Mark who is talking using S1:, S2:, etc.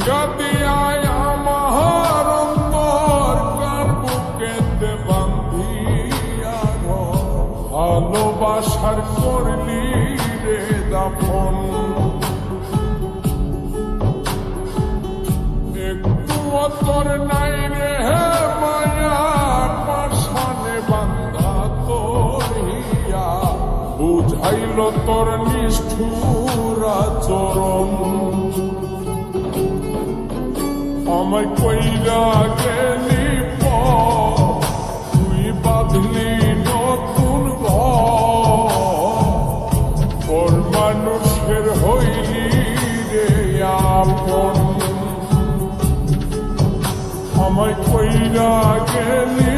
S1: দিয়ায় আমার অন্তর কার বুকেতে বান্ধিয়া ভালোবাসার করলি রে দাফন একটু তোর নাই রে মায়া পাশানে বান্ধা তোর হিয়া বুঝাইল তোর নিষ্ঠুর আচরণ আমায় কইরা গেলি তুই বাঁধলি নতুন ঘর মানুষের হইলি রে আপন আমায় কইরা গেলি